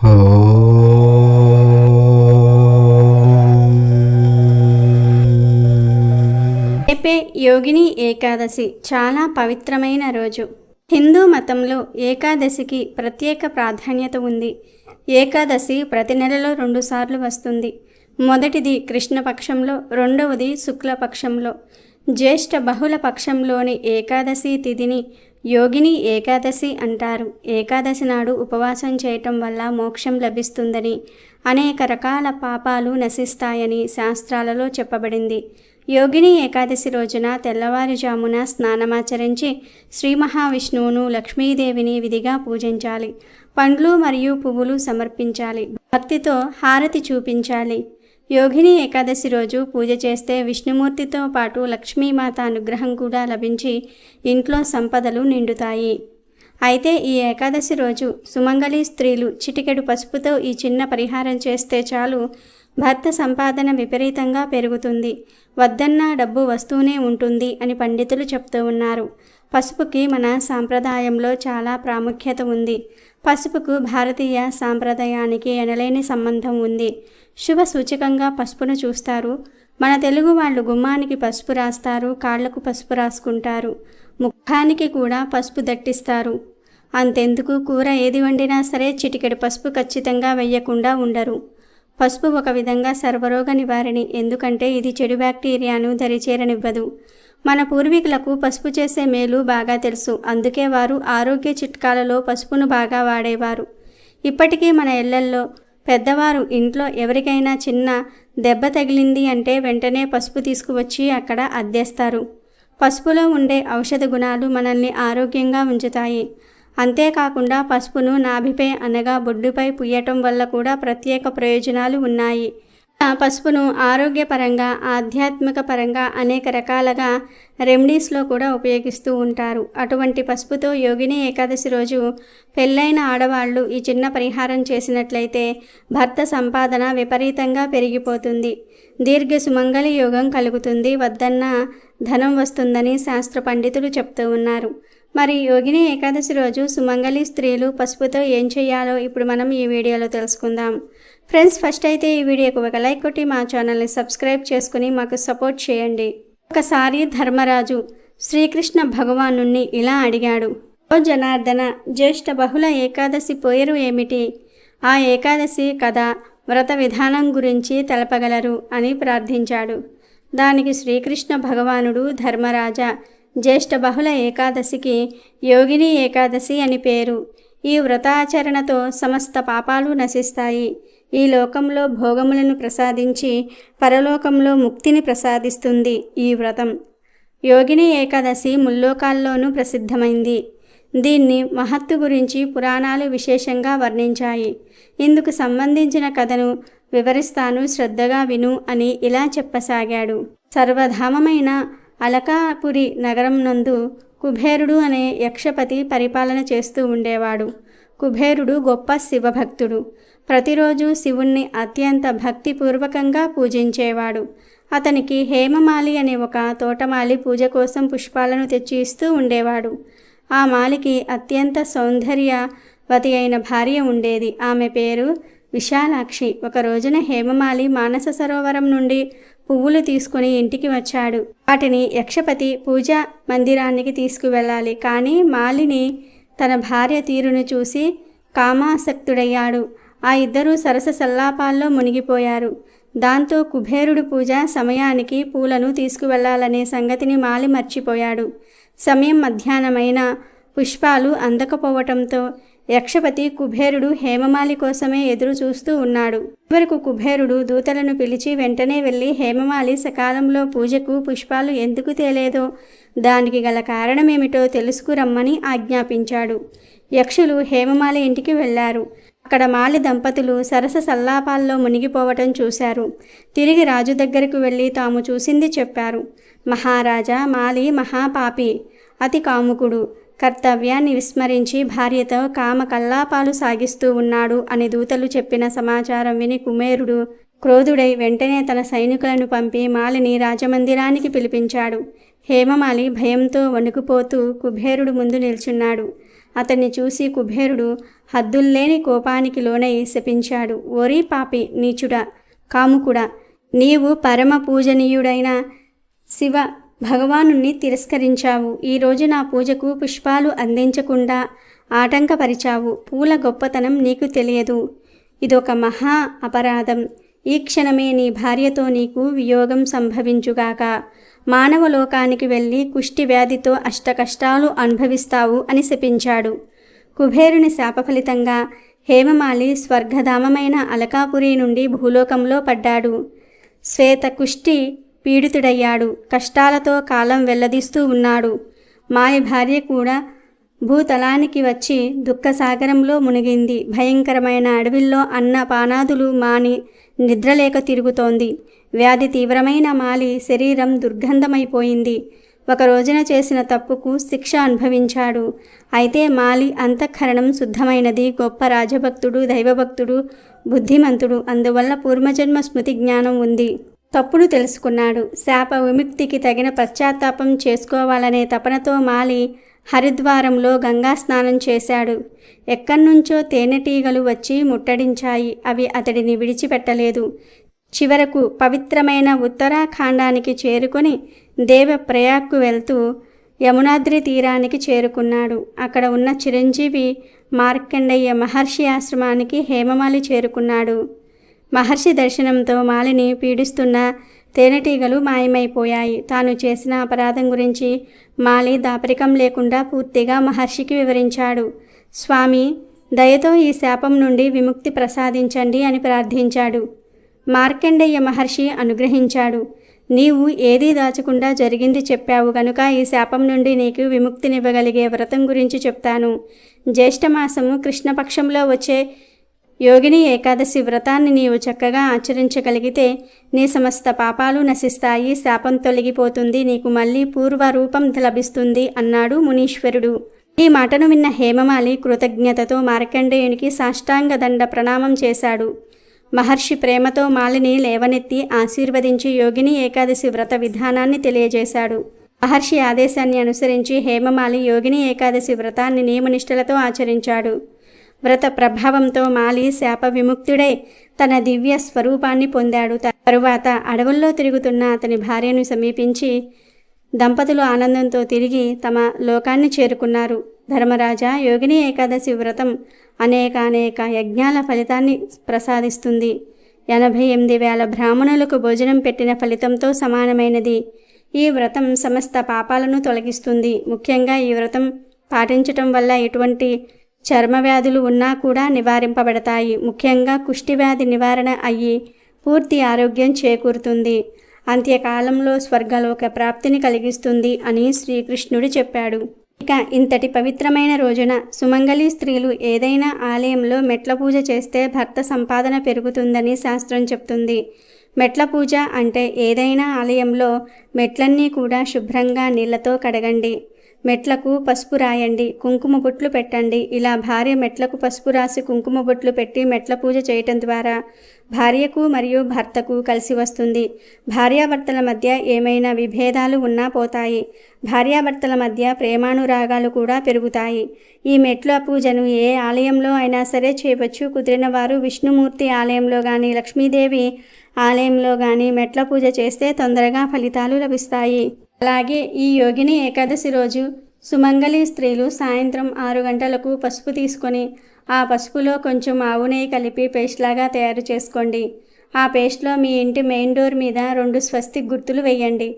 రేపే యోగిని ఏకాదశి చాలా పవిత్రమైన రోజు. హిందూ మతంలో ఏకాదశికి ప్రత్యేక ప్రాధాన్యత ఉంది. ఏకాదశి ప్రతి నెలలో 2 సార్లు వస్తుంది. మొదటిది కృష్ణపక్షంలో, రెండవది శుక్లపక్షంలో. జ్యేష్ఠ బహుళ పక్షంలోని ఏకాదశి తిథిని యోగిని ఏకాదశి అంటారు. ఏకాదశి నాడు ఉపవాసం చేయటం వల్ల మోక్షం లభిస్తుందని, అనేక రకాల పాపాలు నశిస్తాయని శాస్త్రాలలో చెప్పబడింది. యోగిని ఏకాదశి రోజున తెల్లవారుజామున స్నానమాచరించి శ్రీ మహావిష్ణువును, లక్ష్మీదేవిని విధిగా పూజించాలి. పండ్లు మరియు పువ్వులు సమర్పించాలి. భక్తితో హారతి చూపించాలి. యోగిని ఏకాదశి రోజు పూజ చేస్తే విష్ణుమూర్తితో పాటు లక్ష్మీమాత అనుగ్రహం కూడా లభించి ఇంట్లో సంపదలు నిండుతాయి. అయితే ఈ ఏకాదశి రోజు సుమంగళి స్త్రీలు చిటికెడు పసుపుతో ఈ చిన్న పరిహారం చేస్తే చాలు, భర్త సంపాదన విపరీతంగా పెరుగుతుంది, వద్దన్నా డబ్బు వస్తూనే ఉంటుంది అని పండితులు చెప్తూ ఉన్నారు. పసుపుకి మన సాంప్రదాయంలో చాలా ప్రాముఖ్యత ఉంది. పసుపుకు భారతీయ సాంప్రదాయానికి ఎనలేని సంబంధం ఉంది. శుభ సూచకంగా పసుపును చూస్తారు. మన తెలుగు వాళ్ళు గుమ్మానికి పసుపు రాస్తారు, కాళ్లకు పసుపు రాసుకుంటారు, ముఖానికి కూడా పసుపు దట్టిస్తారు. అంతెందుకు, కూర ఏది వండినా సరే చిటికెడు పసుపు ఖచ్చితంగా వెయ్యకుండా ఉండరు. పసుపు ఒక విధంగా సర్వరోగ నివారణి. ఎందుకంటే ఇది చెడు బ్యాక్టీరియాను దరిచేరనివ్వదు. మన పూర్వీకులకు పసుపు చేసే మేలు బాగా తెలుసు. అందుకే వారు ఆరోగ్య చిట్కాలలో పసుపును బాగా వాడేవారు. ఇప్పటికీ మన ఇళ్లల్లో పెద్దవారు ఇంట్లో ఎవరికైనా చిన్న దెబ్బ తగిలింది అంటే వెంటనే పసుపు తీసుకువచ్చి అక్కడ అద్దేస్తారు. పసుపులో ఉండే ఔషధ గుణాలు మనల్ని ఆరోగ్యంగా ఉంచుతాయి. అంతేకాకుండా పసుపును నాభిపై అనగా బొడ్డుపై పుయ్యటం వల్ల కూడా ప్రత్యేక ప్రయోజనాలు ఉన్నాయి. పసుపును ఆరోగ్యపరంగా, ఆధ్యాత్మిక పరంగా అనేక రకాలుగా రెమెడీస్లో కూడా ఉపయోగిస్తూ ఉంటారు. అటువంటి పసుపుతో యోగిని ఏకాదశి రోజు పెళ్ళైన ఆడవాళ్ళు ఈ చిన్న పరిహారం చేసినట్లయితే భర్త సంపాదన విపరీతంగా పెరిగిపోతుంది, దీర్ఘ సుమంగళి యోగం కలుగుతుంది, వద్దన్న ధనం వస్తుందని శాస్త్ర పండితులు చెప్తూ ఉన్నారు. మరి యోగిని ఏకాదశి రోజు సుమంగళి స్త్రీలు పసుపుతో ఏం చేయాలో ఇప్పుడు మనం ఈ వీడియోలో తెలుసుకుందాం. ఫ్రెండ్స్, ఫస్ట్ అయితే ఈ వీడియోకు ఒక లైక్ కొట్టి మా ఛానల్ని సబ్స్క్రైబ్ చేసుకుని మాకు సపోర్ట్ చేయండి. ఒకసారి ధర్మరాజు శ్రీకృష్ణ భగవానుణ్ణి ఇలా అడిగాడు: ఓ జనార్దన, జ్యేష్ఠ బహుళ ఏకాదశి పేరు ఏమిటి? ఆ ఏకాదశి కథ, వ్రత విధానం గురించి తెలపగలరు అని ప్రార్థించాడు. దానికి శ్రీకృష్ణ భగవానుడు, ధర్మరాజా, జ్యేష్ఠ బహుళ ఏకాదశికి యోగిని ఏకాదశి అని పేరు. ఈ వ్రతాచరణతో సమస్త పాపాలు నశిస్తాయి. ఈ లోకంలో భోగములను ప్రసాదించి పరలోకంలో ముక్తిని ప్రసాదిస్తుంది ఈ వ్రతం. యోగిని ఏకాదశి ముల్లోకాల్లోనూ ప్రసిద్ధమైంది. దీన్ని మహత్తు గురించి పురాణాలు విశేషంగా వర్ణించాయి. ఇందుకు సంబంధించిన కథను వివరిస్తాను, శ్రద్ధగా విను అని ఇలా చెప్పసాగాడు. సర్వధామమైన అలకాపురి నగరం నందు కుబేరుడు అనే యక్షపతి పరిపాలన చేస్తూ ఉండేవాడు. కుబేరుడు గొప్ప శివభక్తుడు. ప్రతిరోజు శివుణ్ణి అత్యంత భక్తిపూర్వకంగా పూజించేవాడు. అతనికి హేమమాలి అనే ఒక తోటమాలి పూజ కోసం పుష్పాలను తెచ్చి ఇస్తూ ఉండేవాడు. ఆ మాలికి అత్యంత సౌందర్యవతి అయిన భార్య ఉండేది. ఆమె పేరు విశాలాక్షి. ఒక రోజున హేమమాలి మానస సరోవరం నుండి పువ్వులు తీసుకుని ఇంటికి వచ్చాడు. వాటిని యక్షపతి పూజా మందిరానికి తీసుకువెళ్ళాలి. కానీ మాలిని తన భార్య తీరును చూసి కామాసక్తుడయ్యాడు. ఆ ఇద్దరూ సరస సల్లాపాల్లో మునిగిపోయారు. దాంతో కుబేరుడు పూజ సమయానికి పూలను తీసుకువెళ్లాలనే సంగతిని మాలి మర్చిపోయాడు. సమయం మధ్యాహ్నమైన పుష్పాలు అందకపోవటంతో యక్షపతి కుబేరుడు హేమమాలి కోసమే ఎదురు చూస్తూ ఉన్నాడు. చివరకు కుబేరుడు దూతలను పిలిచి వెంటనే వెళ్ళి హేమమాలి సకాలంలో పూజకు పుష్పాలు ఎందుకు తేలేదో, దానికి గల కారణమేమిటో తెలుసుకురమ్మని ఆజ్ఞాపించాడు. యక్షులు హేమమాలి ఇంటికి వెళ్లారు. అక్కడ మాలి దంపతులు సరస సల్లాపాల్లో మునిగిపోవటం చూశారు. తిరిగి రాజు దగ్గరకు వెళ్ళి తాము చూసింది చెప్పారు. మహారాజా, మాలి మహాపాపి, అతి కాముకుడు, కర్తవ్యాన్ని విస్మరించి భార్యతో కామకల్లాపాలు సాగిస్తూ ఉన్నాడు అని దూతలు చెప్పిన సమాచారం విని కుబేరుడు క్రోధుడై వెంటనే తన సైనికులను పంపి మాలిని రాజమందిరానికి పిలిపించాడు. హేమమాలి భయంతో వణుకుపోతూ కుబేరుడు ముందు నిల్చున్నాడు. అతన్ని చూసి కుబేరుడు హద్దుల్లేని కోపానికి లోనై శపించాడు. ఓరి పాపి, నీచుడా, కాముకుడా, నీవు పరమ పూజనీయుడైన శివ భగవానుణ్ణి తిరస్కరించావు. ఈరోజు నా పూజకు పుష్పాలు అందించకుండా ఆటంకపరిచావు. పూల గొప్పతనం నీకు తెలియదు. ఇదొక మహా అపరాధం. ఈ క్షణమే నీ భార్యతో నీకు వియోగం సంభవించుగాక. మానవలోకానికి వెళ్ళి కుష్టి వ్యాధితో అష్టకష్టాలు అనుభవిస్తావు అని శపించాడు. కుబేరుని శాప ఫలితంగా హేమమాలి స్వర్గధామమైన అలకాపురి నుండి భూలోకంలో పడ్డాడు. శ్వేత కుష్టి పీడితుడయ్యాడు. కష్టాలతో కాలం వెల్లదీస్తూ ఉన్నాడు. మాలి భార్య కూడా భూతలానికి వచ్చి దుఃఖసాగరంలో మునిగింది. భయంకరమైన అడవిల్లో అన్న పానాదులు మాని నిద్రలేక తిరుగుతోంది. వ్యాధి తీవ్రమైన మాలి శరీరం దుర్గంధమైపోయింది. ఒక రోజున చేసిన తప్పుకు శిక్ష అనుభవించాడు. అయితే మాలి అంతఃకరణం శుద్ధమైనది. గొప్ప రాజభక్తుడు, దైవభక్తుడు, బుద్ధిమంతుడు. అందువల్ల పూర్వజన్మ స్మృతి జ్ఞానం ఉంది. తప్పును తెలుసుకున్నాడు. శాప విముక్తికి తగిన పశ్చాత్తాపం చేసుకోవాలనే తపనతో మాలి హరిద్వారంలో గంగా స్నానం చేశాడు. ఎక్కడ్నుంచో తేనెటీగలు వచ్చి ముట్టడించాయి. అవి అతడిని విడిచిపెట్టలేదు. చివరకు పవిత్రమైన ఉత్తరాఖండానికి చేరుకొని దేవప్రయాగ్కు వెళ్తూ యమునాద్రి తీరానికి చేరుకున్నాడు. అక్కడ ఉన్న చిరంజీవి మార్కండేయ మహర్షి ఆశ్రమానికి హేమమాలి చేరుకున్నాడు. మహర్షి దర్శనంతో మాలిని పీడిస్తున్న తేనెటీగలు మాయమైపోయాయి. తాను చేసిన అపరాధం గురించి మాలి దాపరికం లేకుండా పూర్తిగా మహర్షికి వివరించాడు. స్వామి, దయతో ఈ శాపం నుండి విముక్తి ప్రసాదించండి అని ప్రార్థించాడు. మార్కండేయ మహర్షి అనుగ్రహించాడు. నీవు ఏదీ దాచకుండా జరిగింది చెప్పావు గనుక ఈ శాపం నుండి నీకు విముక్తినివ్వగలిగే వ్రతం గురించి చెప్తాను. జ్యేష్ఠమాసము కృష్ణపక్షంలో వచ్చే యోగిని ఏకాదశి వ్రతాన్ని నీవు చక్కగా ఆచరించగలిగితే నీ సమస్త పాపాలు నశిస్తాయి, శాపం తొలగిపోతుంది, నీకు మళ్ళీ పూర్వరూపం లభిస్తుంది అన్నాడు మునీశ్వరుడు. ఈ మాటను విన్న హేమమాలి కృతజ్ఞతతో మార్కండేయునికి సాష్టాంగ దండ ప్రణామం చేశాడు. మహర్షి ప్రేమతో మాలిని లేవనెత్తి ఆశీర్వదించి యోగిని ఏకాదశి వ్రత విధానాన్ని తెలియజేశాడు. మహర్షి ఆదేశాన్ని అనుసరించి హేమమాలి యోగిని ఏకాదశి వ్రతాన్ని నియమనిష్టలతో ఆచరించాడు. వ్రత ప్రభావంతో మాలి శాప విముక్తుడై తన దివ్య స్వరూపాన్ని పొందాడు. తరువాత అడవుల్లో తిరుగుతున్న అతని భార్యను సమీపించి దంపతులు ఆనందంతో తిరిగి తమ లోకాన్ని చేరుకున్నారు. ధర్మరాజా, యోగిని ఏకాదశి వ్రతం అనేక యజ్ఞాల ఫలితాన్ని ప్రసాదిస్తుంది. 88,000 బ్రాహ్మణులకు భోజనం పెట్టిన ఫలితంతో సమానమైనది. ఈ వ్రతం సమస్త పాపాలను తొలగిస్తుంది. ముఖ్యంగా ఈ వ్రతం పాటించటం వల్ల ఎటువంటి చర్మ వ్యాధులు ఉన్నా కూడా నివారింపబడతాయి. ముఖ్యంగా కుష్టి వ్యాధి నివారణ అయ్యి పూర్తి ఆరోగ్యం చేకూరుతుంది. అంత్యకాలంలో స్వర్గలోక ప్రాప్తిని కలిగిస్తుంది అని శ్రీకృష్ణుడు చెప్పాడు. ఇక ఇంతటి పవిత్రమైన రోజున సుమంగళి స్త్రీలు ఏదైనా ఆలయంలో మెట్ల పూజ చేస్తే భర్త సంపాదన పెరుగుతుందని శాస్త్రం చెప్తుంది. మెట్ల పూజ అంటే ఏదైనా ఆలయంలో మెట్లన్నీ కూడా శుభ్రంగా నీళ్లతో కడగండి. మెట్లకు పసుపు రాయండి, కుంకుమ బొట్లు పెట్టండి. ఇలా భార్య మెట్లకు పసుపు రాసి కుంకుమ బొట్లు పెట్టి మెట్ల పూజ చేయటం ద్వారా భార్యకు మరియు భర్తకు కలిసి వస్తుంది. భార్యాభర్తల మధ్య ఏమైనా విభేదాలు ఉన్నా పోతాయి. భార్యాభర్తల మధ్య ప్రేమానురాగాలు కూడా పెరుగుతాయి. ఈ మెట్ల పూజను ఏ ఆలయంలో అయినా సరే చేయవచ్చు. కుదిరిన వారు విష్ణుమూర్తి ఆలయంలో కానీ, లక్ష్మీదేవి ఆలయంలో కానీ మెట్ల పూజ చేస్తే తొందరగా ఫలితాలు లభిస్తాయి. అలాగే ఈ యోగిని ఏకాదశి రోజు సుమంగళి స్త్రీలు సాయంత్రం 6 గంటలకు పసుపు తీసుకొని ఆ పసుపులో కొంచెం ఆవు నెయ్యి కలిపి పేస్ట్ లాగా తయారు చేసుకోండి. ఆ పేస్ట్లో మీ ఇంటి మెయిన్ డోర్ మీద 2 స్వస్తిక్ గుర్తులు వేయండి.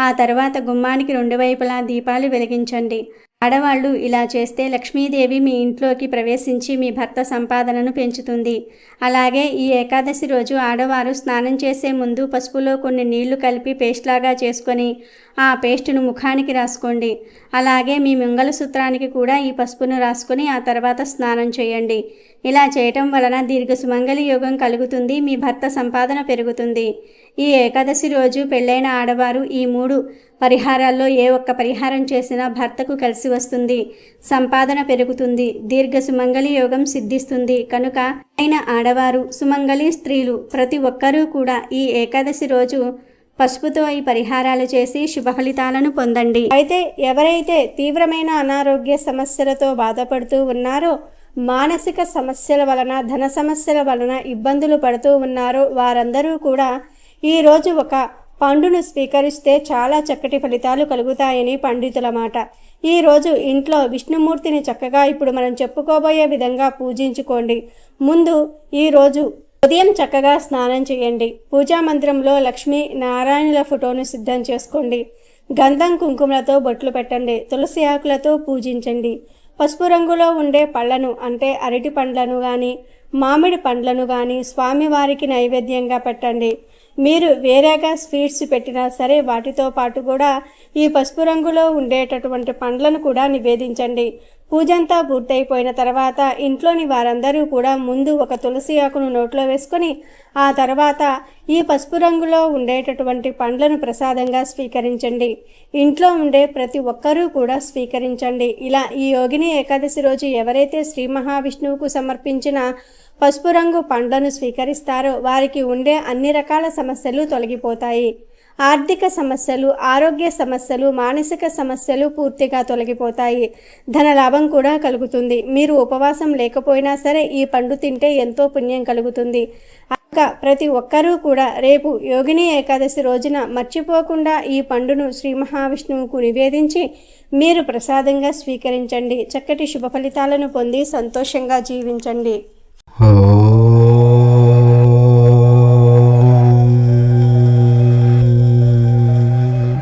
ఆ తర్వాత గుమ్మానికి 2 వైపులా దీపాలు వెలిగించండి. ఆడవాళ్ళు ఇలా చేస్తే లక్ష్మీదేవి మీ ఇంట్లోకి ప్రవేశించి మీ భర్త సంపాదనను పెంచుతుంది. అలాగే ఈ ఏకాదశి రోజు ఆడవారు స్నానం చేసే ముందు పసుపులో కొన్ని నీళ్లు కలిపి పేస్ట్ లాగా చేసుకొని ఆ పేస్టును ముఖానికి రాసుకోండి. అలాగే మీ మంగళసూత్రానికి కూడా ఈ పసుపును రాసుకొని ఆ తర్వాత స్నానం చేయండి. ఇలా చేయటం వలన దీర్ఘ సుమంగళి యోగం కలుగుతుంది, మీ భర్త సంపాదన పెరుగుతుంది. ఈ ఏకాదశి రోజు పెళ్ళైన ఆడవారు ఈ 3 పరిహారాల్లో ఏ ఒక్క పరిహారం చేసినా భర్తకు కలిసి వస్తుంది, సంపాదన పెరుగుతుంది, దీర్ఘ సుమంగళి యోగం సిద్ధిస్తుంది. కనుక అయిన ఆడవారు, సుమంగళి స్త్రీలు ప్రతి ఒక్కరూ కూడా ఈ ఏకాదశి రోజు పసుపుతో ఈ పరిహారాలు చేసి శుభ ఫలితాలను పొందండి. అయితే ఎవరైతే తీవ్రమైన అనారోగ్య సమస్యలతో బాధపడుతూ ఉన్నారో, మానసిక సమస్యల వలన, ధన సమస్యల వలన ఇబ్బందులు పడుతూ ఉన్నారో వారందరూ కూడా ఈరోజు ఒక పండును స్వీకరిస్తే చాలా చక్కటి ఫలితాలు కలుగుతాయని పండితుల మాట. ఈరోజు ఇంట్లో విష్ణుమూర్తిని చక్కగా ఇప్పుడు మనం చెప్పుకోబోయే విధంగా పూజించుకోండి. ముందు ఈరోజు ఉదయం చక్కగా స్నానం చేయండి. పూజా మందిరంలో లక్ష్మీ నారాయణుల ఫోటోను సిద్ధం చేసుకోండి. గంధం కుంకుమలతో బొట్లు పెట్టండి. తులసి ఆకులతో పూజించండి. పసుపు రంగులో ఉండే పళ్ళను అంటే అరటి పండ్లను కానీ మామిడి పండ్లను కానీ స్వామివారికి నైవేద్యంగా పెట్టండి. మీరు వేరేగా స్వీట్స్ పెట్టినా సరే వాటితో పాటు కూడా ఈ పసుపు రంగులో ఉండేటటువంటి పండ్లను కూడా నివేదించండి. పూజంతా పూర్తయిపోయిన తర్వాత ఇంట్లోని వారందరూ కూడా ముందు ఒక తులసి ఆకును నోట్లో వేసుకొని ఆ తర్వాత ఈ పసుపు రంగులో ఉండేటటువంటి పండ్లను ప్రసాదంగా స్వీకరించండి. ఇంట్లో ఉండే ప్రతి ఒక్కరూ కూడా స్వీకరించండి. ఇలా ఈ యోగిని ఏకాదశి రోజు ఎవరైతే శ్రీ మహావిష్ణువుకు సమర్పించిన పసుపు రంగు పండ్లను స్వీకరిస్తారో వారికి ఉండే అన్ని రకాల సమస్యలు తొలగిపోతాయి. ఆర్థిక సమస్యలు, ఆరోగ్య సమస్యలు, మానసిక సమస్యలు పూర్తిగా తొలగిపోతాయి. ధనలాభం కూడా కలుగుతుంది. మీరు ఉపవాసం లేకపోయినా సరే ఈ పండు తింటే ఎంతో పుణ్యం కలుగుతుంది. ప్రతి ఒక్కరూ కూడా రేపు యోగిని ఏకాదశి రోజున మర్చిపోకుండా ఈ పండును శ్రీ మహావిష్ణువుకు నివేదించి మీరు ప్రసాదంగా స్వీకరించండి. చక్కటి శుభ ఫలితాలను పొంది సంతోషంగా జీవించండి. ఓ